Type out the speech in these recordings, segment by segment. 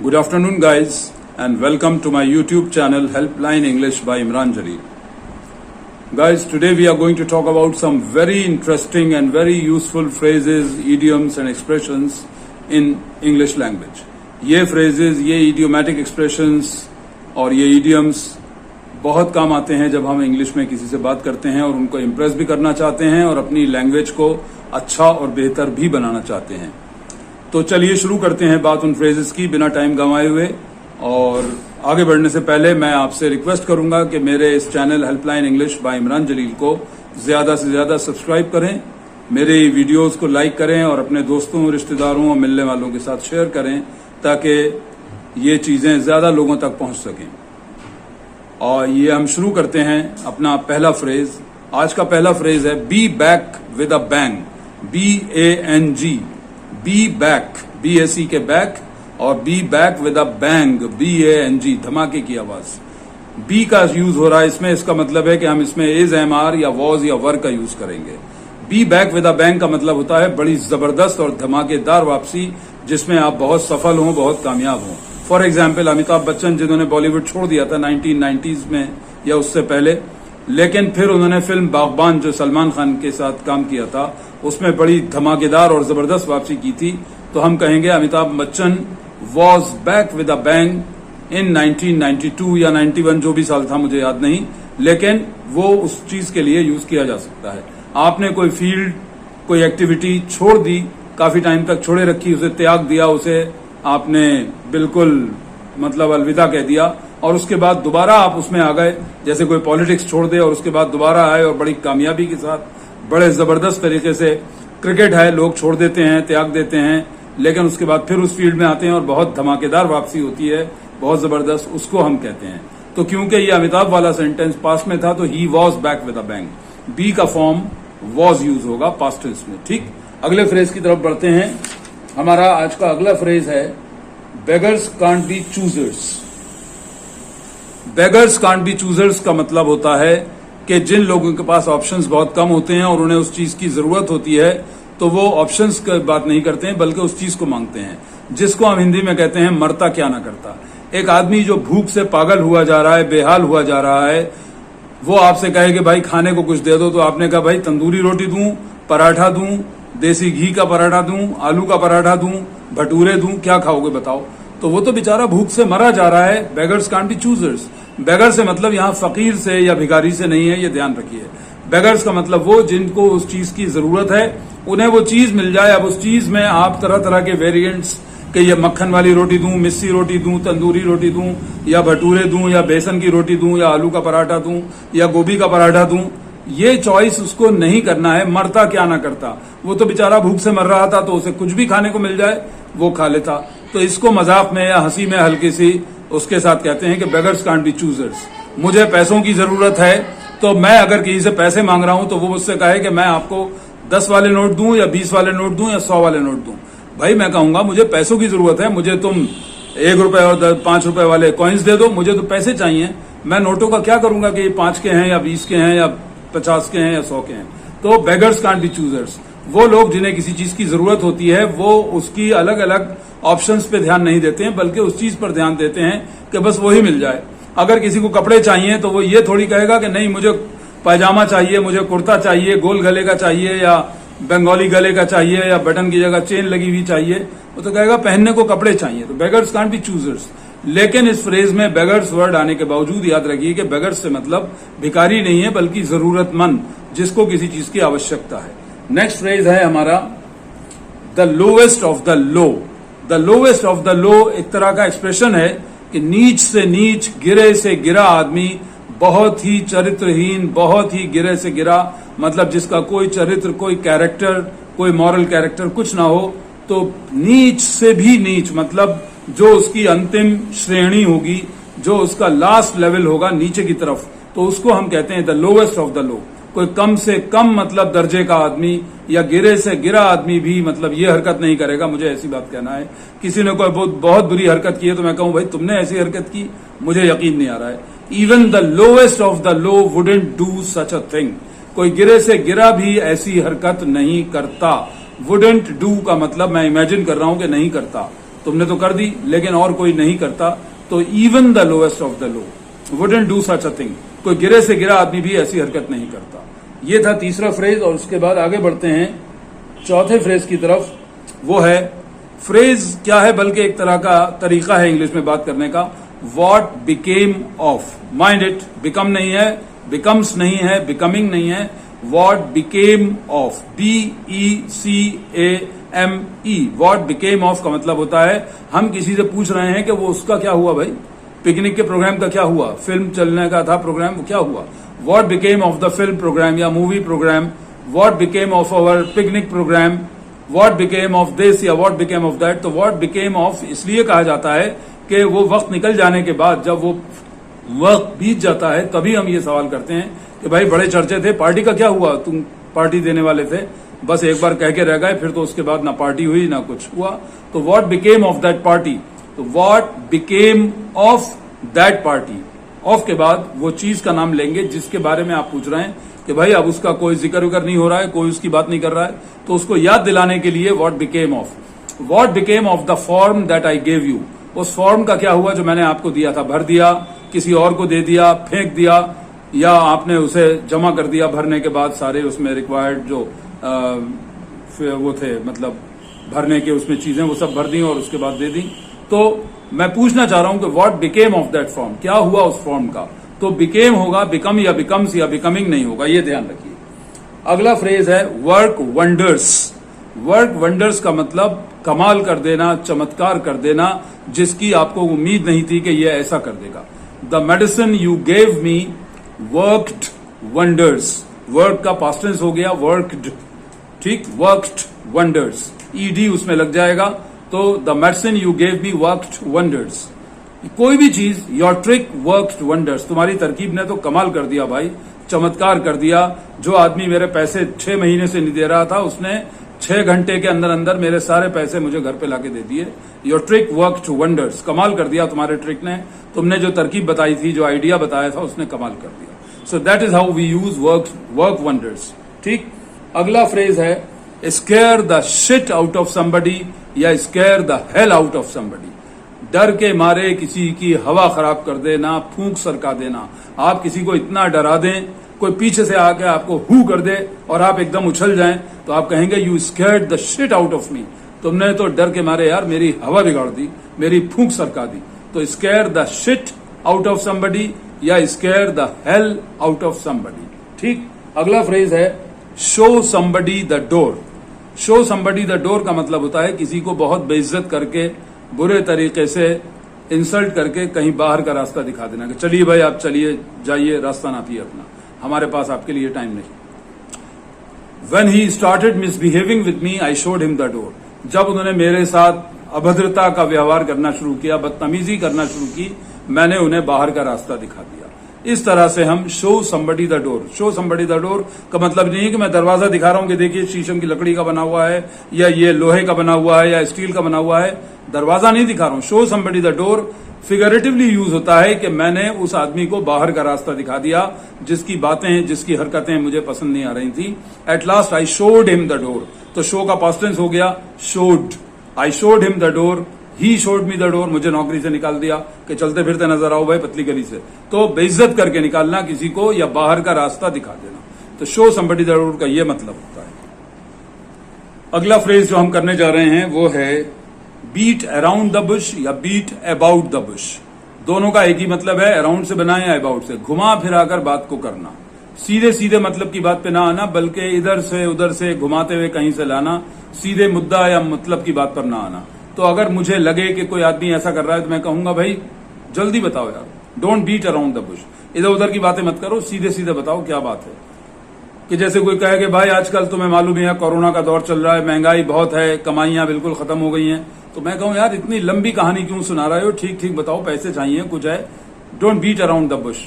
Good afternoon, guys, and welcome to my YouTube channel Helpline English by Imran Jalil. Guys, today we are going to talk about some very interesting and very useful phrases, idioms and expressions in English language. ये phrases, ये idiomatic expressions और ये idioms बहुत काम आते हैं जब हम इंग्लिश में किसी से बात करते हैं और उनको इम्प्रेस भी करना चाहते हैं और अपनी लैंग्वेज को अच्छा और बेहतर भी बनाना चाहते हैं। तो चलिए शुरू करते हैं बात उन फ्रेजेस की बिना टाइम गंवाए हुए। और आगे बढ़ने से पहले मैं आपसे रिक्वेस्ट करूंगा कि मेरे इस channel helpline English by Imran Jaleel को ज्यादा से ज्यादा सब्सक्राइब करें, मेरे वीडियोस को लाइक करें और अपने दोस्तों, रिश्तेदारों और मिलने वालों के साथ शेयर करें ताकि ये चीजें ज्यादा लोगों तक पहुंच सकें। और ये हम शुरू करते हैं अपना पहला फ्रेज। आज का पहला फ्रेज है be back with a bang. BANG, be back, BAC के बैक और be back with a bang, BANG, धमाके की आवाज। बी का यूज हो रहा है इसमें, इसका मतलब है कि हम इसमें इज, एम, आर या वॉज या वर का यूज करेंगे। Be back with a bang का मतलब होता है बड़ी जबरदस्त और धमाकेदार वापसी जिसमें आप बहुत सफल हों, बहुत कामयाब हों। फॉर एग्जाम्पल अमिताभ बच्चन जिन्होंने बॉलीवुड छोड़ दिया था 1990s में या उससे पहले, लेकिन फिर उन्होंने फिल्म बागबान जो सलमान खान के साथ काम किया था उसमें बड़ी धमाकेदार और जबरदस्त वापसी की थी। तो हम कहेंगे Amitabh Bachchan was back with a bang in 1992 या 91, जो भी साल था मुझे याद नहीं, लेकिन वो उस चीज के लिए यूज किया जा सकता है। आपने कोई फील्ड, कोई एक्टिविटी छोड़ दी, काफी टाइम तक छोड़े रखी, उसे त्याग दिया, उसे आपने बिल्कुल मतलब अलविदा कह दिया और उसके बाद दोबारा आप उसमें आ गए। जैसे कोई पॉलिटिक्स छोड़ दे और उसके बाद दोबारा आए और बड़ी कामयाबी के साथ, बड़े जबरदस्त तरीके से। क्रिकेट है, लोग छोड़ देते हैं, त्याग देते हैं, लेकिन उसके बाद फिर उस फील्ड में आते हैं और बहुत धमाकेदार वापसी होती है, बहुत जबरदस्त, उसको हम कहते हैं। तो क्योंकि ये अमिताभ वाला सेंटेंस पास्ट में था तो he was back with a bang, be का फॉर्म वॉज यूज होगा पास्ट टेंस में। ठीक, अगले फ्रेज की तरफ बढ़ते हैं। हमारा आज का अगला फ्रेज है beggars can't be choosers. Beggars can't be choosers का मतलब होता है कि जिन लोगों के पास ऑप्शंस बहुत कम होते हैं और उन्हें उस चीज की जरूरत होती है तो वो ऑप्शंस की बात नहीं करते हैं बल्कि उस चीज को मांगते हैं, जिसको हम हिंदी में कहते हैं मरता क्या ना करता। एक आदमी जो भूख से पागल हुआ जा रहा है, बेहाल हुआ जा रहा है, वो आपसे कहे कि भाई खाने को कुछ दे दो, तो आपने कहा भाई तंदूरी रोटी दूं, पराठा दूं, देसी घी का पराठा दूं, आलू का पराठा दूं, भटूरे दूं, क्या खाओगे बताओ? तो वो तो बेचारा भूख से मरा जा रहा है। Beggars can't be choosers. Beggar से मतलब यहाँ फकीर से या भिखारी से नहीं है, ये ध्यान रखिए। बेगर्स का मतलब वो जिनको उस चीज की जरूरत है, उन्हें वो चीज मिल जाए। अब उस चीज में आप तरह तरह के वेरिएंट्स के, ये मक्खन वाली रोटी दूं, मिस्सी रोटी दूं, तंदूरी रोटी दूं, या भटूरे दूं, या बेसन की रोटी दूं, या आलू का पराठा दूं, या गोभी का पराठा दूं, ये चॉइस उसको नहीं करना है। मरता क्या ना करता, वो तो बेचारा भूख से मर रहा था, तो उसे कुछ भी खाने को मिल जाए वो खा लेता। तो इसको मजाक में या हंसी में हल्की सी उसके साथ कहते हैं कि बेगर्स कांट बी चूजर्स। मुझे पैसों की जरूरत है, तो मैं अगर किसी से पैसे मांग रहा हूं तो वो मुझसे कहे कि मैं आपको 10 वाले नोट दूं या 20 वाले नोट दूं या 100 वाले नोट दूं। भाई मैं कहूंगा मुझे पैसों की जरूरत है, मुझे तुम 1 रुपए और 5 रुपए वाले कॉइन्स दे दो, मुझे तो पैसे चाहिए। मैं नोटों का क्या करूंगा कि ये 5 के हैं या 20 के हैं या 50 के हैं या 100 के हैं। तो बेगर्स कांट बी चूजर्स, वो लोग जिन्हें किसी चीज की जरूरत होती है वो उसकी अलग अलग ऑप्शंस पे ध्यान नहीं देते हैं, बल्कि उस चीज पर ध्यान देते हैं कि बस वही मिल जाए। अगर किसी को कपड़े चाहिए तो वो ये थोड़ी कहेगा कि नहीं मुझे पैजामा चाहिए, मुझे कुर्ता चाहिए, गोल गले का चाहिए या बंगाली गले का चाहिए या बटन की जगह चेन लगी हुई चाहिए। वो तो कहेगा पहनने को कपड़े चाहिए। तो बेगर्स कांट बी चूजर्स। लेकिन इस फ्रेज में बेगर्स वर्ड आने के बावजूद याद रखिए कि बेगर्स से मतलब भिखारी नहीं है बल्कि जरूरतमंद, जिसको किसी चीज की आवश्यकता है। नेक्स्ट फ्रेज है हमारा the lowest of the low. The lowest of the low एक तरह का एक्सप्रेशन है कि नीच से नीच, गिरे से गिरा आदमी, बहुत ही चरित्रहीन, बहुत ही गिरे से गिरा, मतलब जिसका कोई चरित्र, कोई कैरेक्टर, कोई मॉरल कैरेक्टर कुछ ना हो। तो नीच से भी नीच मतलब जो उसकी अंतिम श्रेणी होगी, जो उसका लास्ट लेवल होगा नीचे की तरफ, तो उसको हम कहते हैं the lowest of the low. कोई कम से कम मतलब दर्जे का आदमी या गिरे से गिरा आदमी भी मतलब ये हरकत नहीं करेगा, मुझे ऐसी बात कहना है। किसी ने कोई बहुत बुरी हरकत की है तो मैं कहूं भाई तुमने ऐसी हरकत की, मुझे यकीन नहीं आ रहा है। Even the lowest of the low wouldn't do such a thing. कोई गिरे से गिरा भी ऐसी हरकत नहीं करता। वुडंट डू का मतलब मैं इमेजिन कर रहा हूं कि नहीं करता। तुमने तो कर दी लेकिन और कोई नहीं करता, तो even the lowest of the low wouldn't do such a thing, कोई गिरे से गिरा आदमी भी ऐसी हरकत नहीं करता। ये था तीसरा फ्रेज। और उसके बाद आगे बढ़ते हैं चौथे फ्रेज की तरफ। वो है, फ्रेज क्या है बल्कि एक तरह का तरीका है इंग्लिश में बात करने का, what became of. Mind it, become नहीं है, बिकम्स नहीं है, बिकमिंग नहीं है, what became of, BECAME। What became of का मतलब होता है हम किसी से पूछ रहे हैं कि वो उसका क्या हुआ भाई, पिकनिक के प्रोग्राम का क्या हुआ, फिल्म चलने का था प्रोग्राम, वो क्या हुआ। What became of the film program या movie program, what became of our picnic program, what became of this या वॉट बिकेम ऑफ दैट। तो वॉट बिकेम ऑफ इसलिए कहा जाता है कि वो वक्त निकल जाने के बाद, जब वो वक्त बीत जाता है, तभी हम ये सवाल करते हैं कि भाई बड़े चर्चे थे, पार्टी का क्या हुआ, तुम पार्टी देने वाले थे, बस एक बार कह के रह गए, फिर तो उसके बाद ना पार्टी हुई ना कुछ हुआ। तो what became of that party, तो what became of that party, of के बाद वो चीज का नाम लेंगे जिसके बारे में आप पूछ रहे हैं कि भाई अब उसका कोई जिक्र विक्र नहीं हो रहा है, कोई उसकी बात नहीं कर रहा है, तो उसको याद दिलाने के लिए what became of. What became of the form that I gave you, उस फॉर्म का क्या हुआ जो मैंने आपको दिया था, भर दिया, किसी और को दे दिया, फेंक दिया, या आपने उसे जमा कर दिया, भरने के बाद सारे उसमें रिक्वायर्ड जो वो थे मतलब भरने के उसमें चीजें वो सब भर दी और उसके बाद दे दी। तो मैं पूछना चाह रहा हूं कि what became of that form, क्या हुआ उस फॉर्म का। तो बिकेम होगा, बिकम या बिकम्स या बिकमिंग नहीं होगा, ये ध्यान रखिए। अगला फ्रेज है वर्क वंडर्स। वर्क वंडर्स का मतलब कमाल कर देना, चमत्कार कर देना, जिसकी आपको उम्मीद नहीं थी कि ये ऐसा कर देगा। The medicine you gave me worked wonders, work का पास्ट टेंस हो गया वर्कड, ठीक, वर्कड वंडर्स, ईडी उसमें लग जाएगा, तो the medicine you gave me worked wonders. कोई भी चीज, योर ट्रिक वर्कड वंडर्स, तुम्हारी तरकीब ने तो कमाल कर दिया भाई, चमत्कार कर दिया। जो आदमी मेरे पैसे 6 महीने से नहीं दे रहा था, उसने 6 घंटे के अंदर अंदर मेरे सारे पैसे मुझे घर पे लाके दे दिए। योर ट्रिक वर्कड वंडर्स, कमाल कर दिया तुम्हारे ट्रिक ने, तुमने जो तरकीब बताई थी, जो आइडिया बताया था, उसने कमाल कर दिया। So that is how we use work wonders, ठीक। अगला फ्रेज है scare the shit out of somebody या scare the hell out of somebody. डर के मारे किसी की हवा खराब कर देना, फूंक सरका देना। आप किसी को इतना डरा दें, कोई पीछे से आके आपको हु कर दे और आप एकदम उछल जाएं, तो आप कहेंगे you scared the shit out of me, तुमने तो डर के मारे यार मेरी हवा बिगाड़ दी, मेरी फूंक सरका दी। तो scare the shit out of somebody या scare the hell out of somebody, ठीक। अगला फ्रेज है show somebody the door. Show somebody the door का मतलब होता है किसी को बहुत बेइज्जत करके, बुरे तरीके से इंसल्ट करके कहीं बाहर का रास्ता दिखा देना कि चलिए भाई आप चलिए, जाइए, रास्ता नापिए अपना, हमारे पास आपके लिए टाइम नहीं। When he started misbehaving with me, I showed him the door. जब उन्होंने मेरे साथ अभद्रता का व्यवहार करना शुरू किया, बदतमीजी करना शुरू की, मैंने उन्हें बाहर का रास्ता दिखा दिया। इस तरह से हम show somebody the door. Show somebody the door का मतलब नहीं है कि मैं दरवाजा दिखा रहा हूं कि देखिए शीशम की लकड़ी का बना हुआ है, या ये लोहे का बना हुआ है, या स्टील का बना हुआ है, दरवाजा नहीं दिखा रहा हूं। Show somebody the door figuratively use होता है कि मैंने उस आदमी को बाहर का रास्ता दिखा दिया, जिसकी बातें, जिसकी हरकतें मुझे पसंद नहीं आ रही थी। At last I showed him the door, तो शो का पास्ट टेंस हो गया showed. I showed him the door, he showed me the door, मुझे नौकरी से निकाल दिया कि चलते फिरते नजर आओ भाई पतली गली से। तो बेइज्जत करके निकालना किसी को या बाहर का रास्ता दिखा देना, तो शो समबडी द डोर का यह मतलब होता है। अगला फ्रेज जो हम करने जा रहे हैं वो है बीट अराउंड द बुश या बीट अबाउट द बुश। दोनों का एक ही मतलब है, अराउंड से बना या अबाउट से, घुमा फिराकर बात को करना, सीधे सीधे मतलब की बात पे ना आना, बल्कि इधर से उधर से घुमाते हुए कहीं से लाना, सीधे मुद्दा या मतलब की बात पर ना आना। तो अगर मुझे लगे कि कोई आदमी ऐसा कर रहा है तो मैं कहूंगा भाई जल्दी बताओ यार, don't beat around the bush, इधर उधर की बातें मत करो, सीधे सीधे बताओ क्या बात है। कि जैसे कोई कहे कि भाई आजकल तुम्हें मालूम है कोरोना का दौर चल रहा है, महंगाई बहुत है, कमाइयां बिल्कुल खत्म हो गई हैं, तो मैं कहूं यार इतनी लंबी कहानी क्यों सुना रहे हो, ठीक ठीक बताओ, पैसे चाहिए, कुछ है, don't beat around the bush.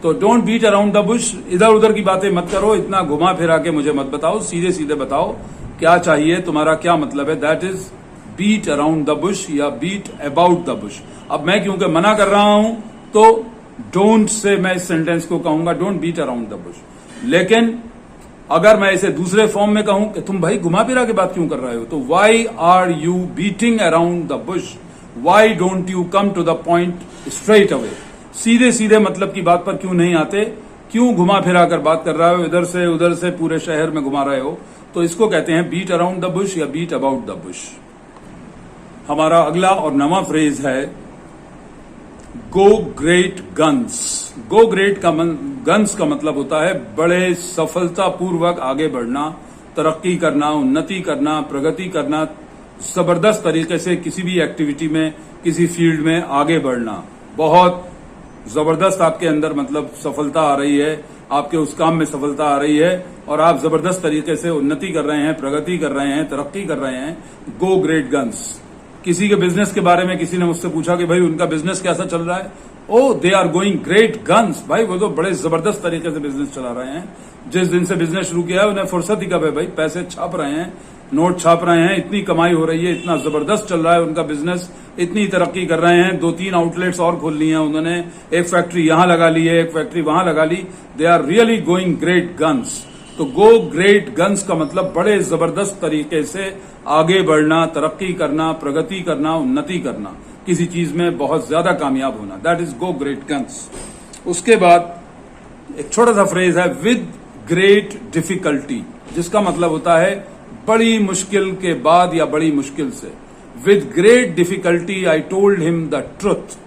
तो don't beat around the bush, इधर उधर की बातें मत करो, इतना घुमा फिरा के मुझे मत बताओ, सीधे सीधे बताओ क्या चाहिए, तुम्हारा क्या मतलब है। That is beat around the bush या बीट अबाउट द बुश। अब मैं क्योंकि मना कर रहा हूं तो डोंट से मैं इस सेंटेंस को कहूंगा don't beat around the bush. लेकिन अगर मैं इसे दूसरे फॉर्म में कहूं कि तुम भाई घुमा फिरा के बात क्यों कर रहे हो, तो why are you beating around the bush, why don't you come to the point straight away, सीधे सीधे मतलब की बात पर क्यों नहीं आते, क्यों घुमा फिरा कर बात कर रहे हो, इधर से उधर से पूरे शहर में घुमा रहे हो। तो इसको कहते हैं बीट अराउंड द बुश या बीट अबाउट द बुश। हमारा अगला और नवा फ्रेज है go great guns. Go great का गन्स का मतलब होता है बड़े सफलतापूर्वक आगे बढ़ना, तरक्की करना, उन्नति करना, प्रगति करना, जबरदस्त तरीके से किसी भी एक्टिविटी में, किसी फील्ड में आगे बढ़ना। बहुत जबरदस्त आपके अंदर मतलब सफलता आ रही है, आपके उस काम में सफलता आ रही है और आप जबरदस्त तरीके से उन्नति कर रहे हैं, प्रगति कर रहे हैं, तरक्की कर रहे हैं। Go great guns. किसी के बिजनेस के बारे में किसी ने मुझसे पूछा कि भाई उनका बिजनेस कैसा चल रहा है, oh they are going great guns, भाई वो तो बड़े जबरदस्त तरीके से बिजनेस चला रहे हैं। जिस दिन से बिजनेस शुरू किया है उन्हें फुर्सत ही कब है भाई, पैसे छाप रहे हैं, नोट छाप रहे हैं, इतनी कमाई हो रही है, इतना जबरदस्त चल रहा है उनका बिजनेस, इतनी तरक्की कर रहे हैं। 2-3 आउटलेट्स और खोल ली हैं उन्होंने, एक फैक्ट्री यहां लगा ली है, एक फैक्ट्री वहां लगा ली। They are really going great guns. तो गो ग्रेट गन्स का मतलब बड़े जबरदस्त तरीके से आगे बढ़ना, तरक्की करना, प्रगति करना, उन्नति करना, किसी चीज में बहुत ज्यादा कामयाब होना, that is go great guns. उसके बाद एक छोटा सा फ्रेज है विद ग्रेट डिफिकल्टी, जिसका मतलब होता है बड़ी मुश्किल के बाद या बड़ी मुश्किल से। With great difficulty I told him the truth,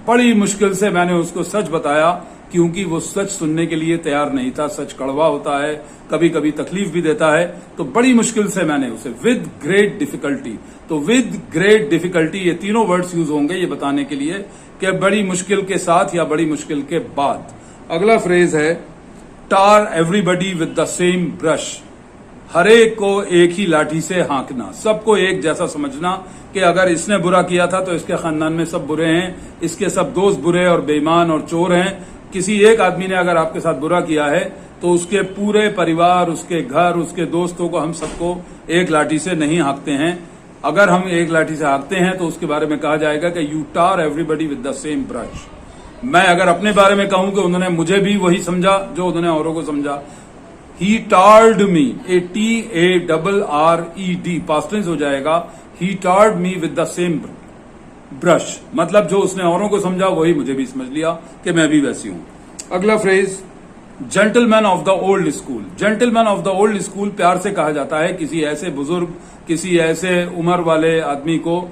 बड़ी मुश्किल से मैंने उसको सच बताया, क्योंकि वो सच सुनने के लिए तैयार नहीं था। सच कड़वा होता है, कभी कभी तकलीफ भी देता है, तो बड़ी मुश्किल से मैंने उसे, विद ग्रेट डिफिकल्टी। तो विद ग्रेट डिफिकल्टी, ये तीनों वर्ड्स यूज होंगे ये बताने के लिए कि बड़ी मुश्किल के साथ या बड़ी मुश्किल के बाद। अगला फ्रेज है tar everybody with the same brush, हरेक को एक ही लाठी से हाँकना, सबको एक जैसा समझना कि अगर इसने बुरा किया था तो इसके खानदान में सब बुरे हैं, इसके सब दोस्त बुरे और बेईमान और चोर हैं। किसी एक आदमी ने अगर आपके साथ बुरा किया है तो उसके पूरे परिवार, उसके घर, उसके दोस्तों को हम सबको एक लाठी से नहीं हाँकते हैं। अगर हम एक लाठी से हाँकते हैं तो उसके बारे में कहा जाएगा कि you tar everybody with the same brush. मैं अगर अपने बारे में कहूं कि उन्होंने मुझे भी वही समझा जो उन्होंने औरों को समझा। He tarred me, TARRED, past tense हो जाएगा, he tarred me with the same brush, मतलब जो उसने औरों को समझा वही मुझे भी समझ लिया कि मैं भी वैसी हूं। अगला phrase gentleman of the old school. Gentleman of the old school प्यार से कहा जाता है किसी ऐसे बुजुर्ग, किसी ऐसे उम्र वाले आदमी को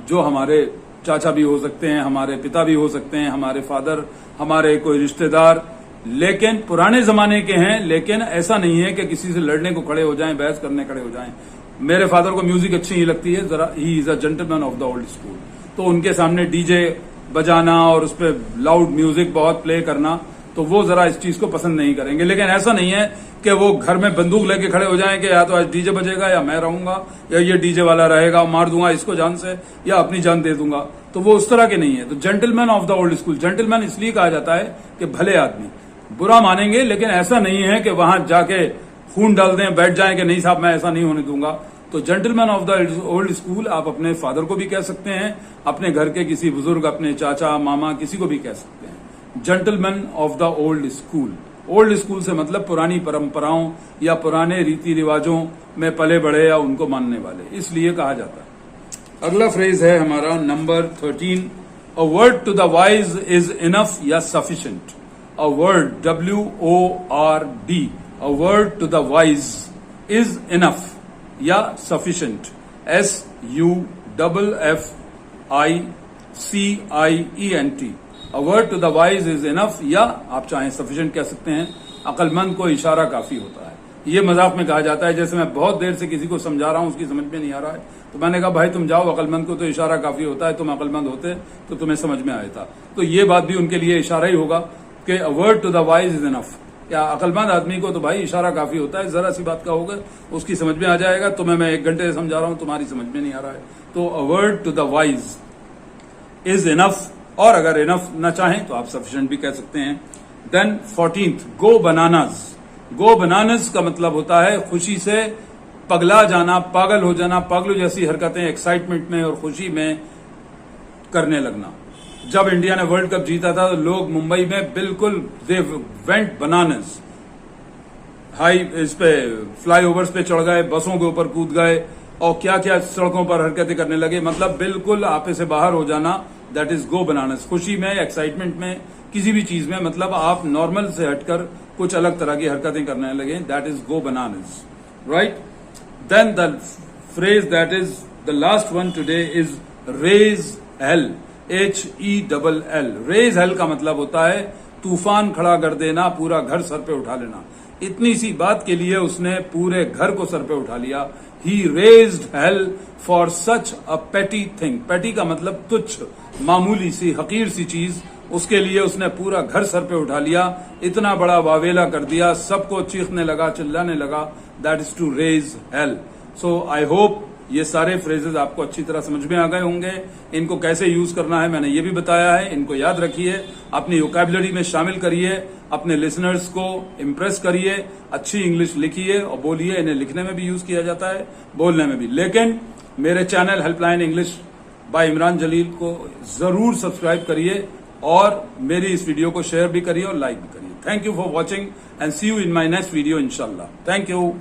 जो हमारे चाचा भी हो सकते हैं, हमारे पिता भी हो सकते हैं, हमारे फादर, हमारे कोई रिश्तेदार, लेकिन पुराने जमाने के हैं। लेकिन ऐसा नहीं है कि किसी से लड़ने को खड़े हो जाएं, बहस करने खड़े हो जाएं। मेरे फादर को म्यूजिक अच्छी ही लगती है, जरा he is a gentleman of the old school. तो उनके सामने डीजे बजाना और उस पर लाउड म्यूजिक बहुत प्ले करना, तो वो जरा इस चीज को पसंद नहीं करेंगे। लेकिन ऐसा नहीं है कि वो घर में बंदूक लेके खड़े हो जाएं कि या तो आज डीजे बजेगा या मैं रहूंगा, या ये डीजे वाला रहेगा, मार दूंगा इसको जान से या अपनी जान दे दूंगा। तो वो उस तरह के नहीं है। तो gentleman of the old school, gentleman इसलिए कहा जाता है कि भले आदमी, बुरा मानेंगे लेकिन ऐसा नहीं है कि वहां जाके खून डाल दें, बैठ जाएं कि नहीं साहब मैं ऐसा नहीं होने दूंगा। तो gentleman of the old school आप अपने फादर को भी कह सकते हैं, अपने घर के किसी बुजुर्ग, अपने चाचा मामा, किसी को भी कह सकते हैं gentleman of the old school. Old school से मतलब पुरानी परंपराओं या पुराने रीति रिवाजों में पले बढ़े या उनको मानने वाले, इसलिए कहा जाता है। अगला फ्रेज है हमारा number 13, a word to the wise is enough या sufficient. A word, WORD, a word to the wise is enough या sufficient, SUFFICIENT। A word to the wise is enough, या आप चाहें सफिशिएंट कह सकते हैं। अक्लमंद को इशारा काफी होता है। ये मजाक में कहा जाता है, जैसे मैं बहुत देर से किसी को समझा रहा हूं, उसकी समझ में नहीं आ रहा है, तो मैंने कहा भाई तुम जाओ, अक्लमंद को तो इशारा काफी होता है, तुम अक्लमंद होते तो तुम्हें समझ में आया था। तो ये बात भी उनके लिए इशारा ही होगा कि a word to the wise is enough, या अक्लमंद आदमी को तो भाई इशारा काफी होता है, जरा सी बात का होगा उसकी समझ में आ जाएगा। तुम्हें मैं 1 घंटे से समझा रहा हूं, तुम्हारी समझ में नहीं आ रहा है। तो a word to the wise is enough, और अगर इनफ न चाहें तो आप सफिशिएंट भी कह सकते हैं। देन 14th, गो बनानास। गो बनानास का मतलब होता है खुशी से पगला जाना, पागल हो जाना, पागलों जैसी हरकतें एक्साइटमेंट में और खुशी में करने लगना। जब इंडिया ने वर्ल्ड कप जीता था तो लोग मुंबई में बिल्कुल दे वेंट बनानास, हाई इस पे फ्लाईओवर्स पे चढ़ गए, बसों के ऊपर कूद गए और क्या क्या सड़कों पर हरकतें करने लगे। मतलब बिल्कुल आपे से बाहर हो जाना, दैट इज गो बनानस। खुशी में, एक्साइटमेंट में, किसी भी चीज में, मतलब आप नॉर्मल से हटकर कुछ अलग तरह की हरकतें करने लगे, that is go bananas, right. Then the phrase that is the last one today is raise hell, HELL। Raise hell का मतलब होता है तूफान खड़ा कर देना, पूरा घर सर पे उठा लेना। इतनी सी बात के लिए उसने पूरे घर को सर पे उठा लिया। ही रेज्ड हेल फॉर सच अ पेटी थिंग। पेटी का मतलब तुच्छ, मामूली सी, हकीर सी चीज, उसके लिए उसने पूरा घर सर पे उठा लिया, इतना बड़ा वावेला कर दिया, सबको चीखने लगा, चिल्लाने लगा। That is to raise hell. So I hope ये सारे फ्रेजेस आपको अच्छी तरह समझ में आ गए होंगे। इनको कैसे यूज करना है मैंने ये भी बताया है। इनको याद रखिए, अपनी वोकैबुलरी में शामिल करिए, अपने लिसनर्स को इम्प्रेस करिए, अच्छी इंग्लिश लिखिए और बोलिए। इन्हें लिखने में भी यूज किया जाता है, बोलने में भी। लेकिन मेरे channel helpline English by Imran Jaleel को जरूर सब्सक्राइब करिए और मेरी इस वीडियो को शेयर भी करिए और लाइक भी करिए। Thank you for watching and see you in my next video इंशाल्लाह। Thank you.